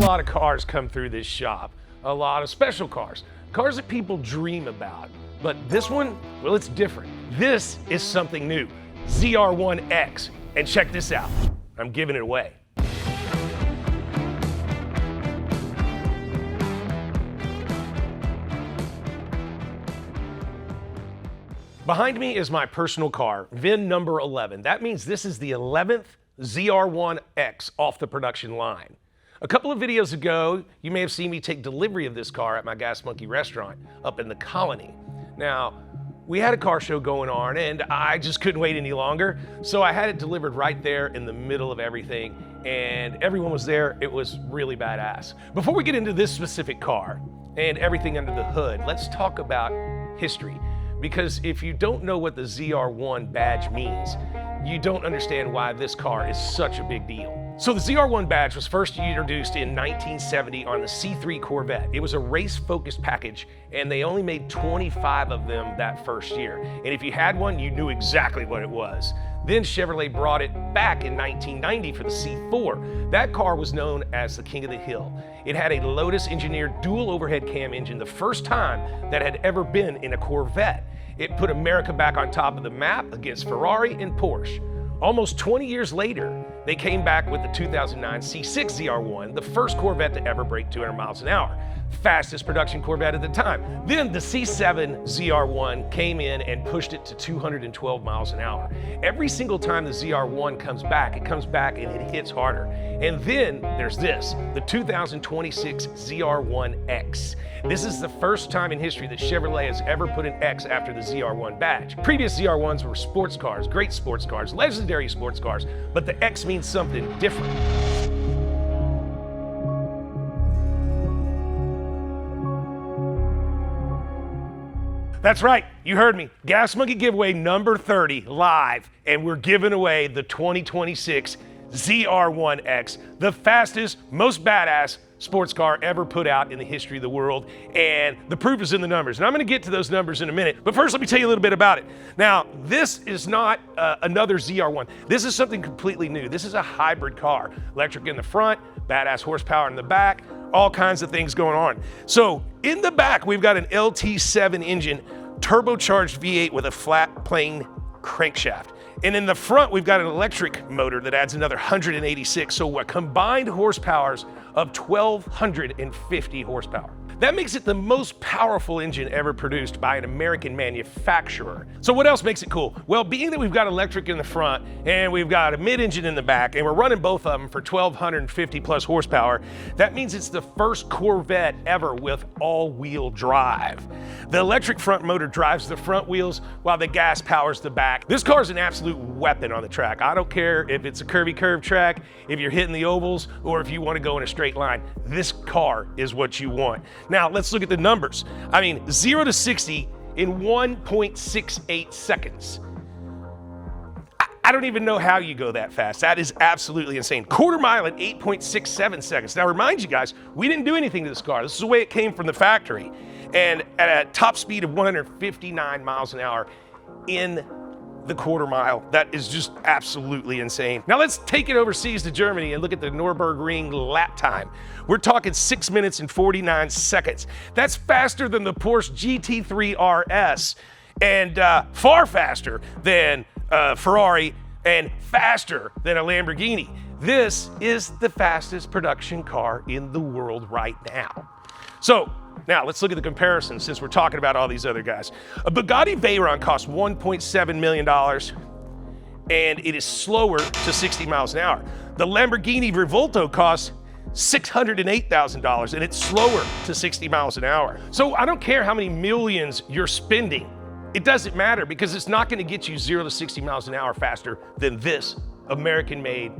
lot of cars come through this shop, a lot of special cars that people dream about. But this one, well, it's different. This is something new, ZR1X. And check this out, I'm giving it away. Behind me is my personal car, VIN number 11. That means this is the 11th ZR1X off the production line. A couple of videos ago, you may have seen me take delivery of this car at my Gas Monkey restaurant up in the Colony. Now, we had a car show going on and I just couldn't wait any longer, so I had it delivered right there in the middle of everything, and everyone was there. It was really badass. Before we get into this specific car and everything under the hood, let's talk about history. Because if you don't know what the ZR1 badge means, you don't understand why this car is such a big deal. So the ZR1 badge was first introduced in 1970 on the C3 Corvette. It was a race-focused package, and they only made 25 of them that first year. And if you had one, you knew exactly what it was. Then Chevrolet brought it back in 1990 for the C4. That car was known as the King of the Hill. It had a Lotus-engineered dual overhead cam engine, the first time that had ever been in a Corvette. It put America back on top of the map against Ferrari and Porsche. Almost 20 years later, they came back with the 2009 C6 ZR1, the first Corvette to ever break 200 miles an hour. Fastest production Corvette at the time. Then the C7 ZR1 came in and pushed it to 212 miles an hour. Every single time the ZR1 comes back, it comes back and it hits harder. And then there's this, the 2026 ZR1X. This is the first time in history that Chevrolet has ever put an X after the ZR1 badge. Previous ZR1s were sports cars, great sports cars, legendary sports cars, but the X means something different. That's right, you heard me. Gas Monkey giveaway number 30 live, and we're giving away the 2026 ZR1X, the fastest, most badass sports car ever put out in the history of the world, and the proof is in the numbers. And I'm gonna get to those numbers in a minute, but first let me tell you a little bit about it. Now, this is not another ZR1. This is something completely new. This is a hybrid car. Electric in the front, badass horsepower in the back, all kinds of things going on. So in the back, we've got an LT7 engine, turbocharged V8 with a flat plane crankshaft. And in the front, we've got an electric motor that adds another 186, so a combined horsepowers of 1,250 horsepower. That makes it the most powerful engine ever produced by an American manufacturer. So what else makes it cool? Well, being that we've got electric in the front and we've got a mid-engine in the back, and we're running both of them for 1,250 plus horsepower, that means it's the first Corvette ever with all-wheel drive. The electric front motor drives the front wheels while the gas powers the back. This car is an absolute weapon on the track. I don't care if it's a curvy curve track, if you're hitting the ovals, or if you want to go in a straight line. This car is what you want. Now, let's look at the numbers. I mean, 0 to 60 in 1.68 seconds. I don't even know how you go that fast. That is absolutely insane. Quarter mile in 8.67 seconds. Now, remind you guys, we didn't do anything to this car. This is the way it came from the factory. And at a top speed of 159 miles an hour in the quarter mile. That is just absolutely insane. Now let's take it overseas to Germany and look at the Nürburgring lap time. We're talking 6 minutes and 49 seconds. That's faster than the Porsche GT3 RS, and far faster than Ferrari, and faster than a Lamborghini. This is the fastest production car in the world right now. So now let's look at the comparison since we're talking about all these other guys. A Bugatti Veyron costs $1.7 million and it is slower to 60 miles an hour. The Lamborghini Revolto costs $608,000 and it's slower to 60 miles an hour. So I don't care how many millions you're spending. It doesn't matter because it's not going to get you 0 to 60 miles an hour faster than this American-made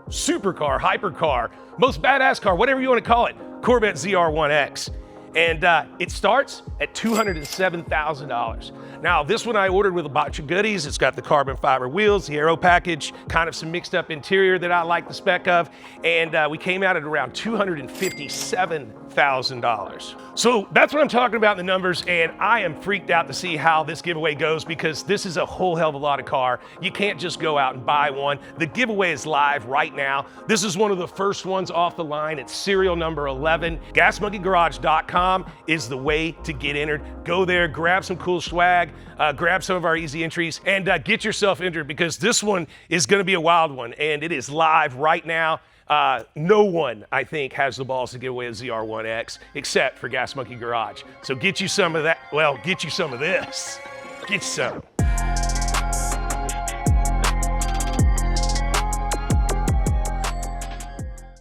supercar, hypercar, most badass car, whatever you want to call it, Corvette ZR1X. And it starts at $207,000. Now, this one I ordered with a bunch of goodies. It's got the carbon fiber wheels, the aero package, kind of some mixed up interior that I like the spec of, and we came out at around $257,000. So that's what I'm talking about in the numbers, and I am freaked out to see how this giveaway goes because this is a whole hell of a lot of car. You can't just go out and buy one. The giveaway is live right now. This is one of the first ones off the line. It's serial number 11. GasMonkeyGarage.com is the way to get entered. Go there, grab some cool swag, grab some of our easy entries, and get yourself entered because this one is going to be a wild one, and it is live right now. No one, I think, has the balls to give away a ZR1X except for Gas Monkey Garage. So get you some of that. Well, get you some of this. Get you some.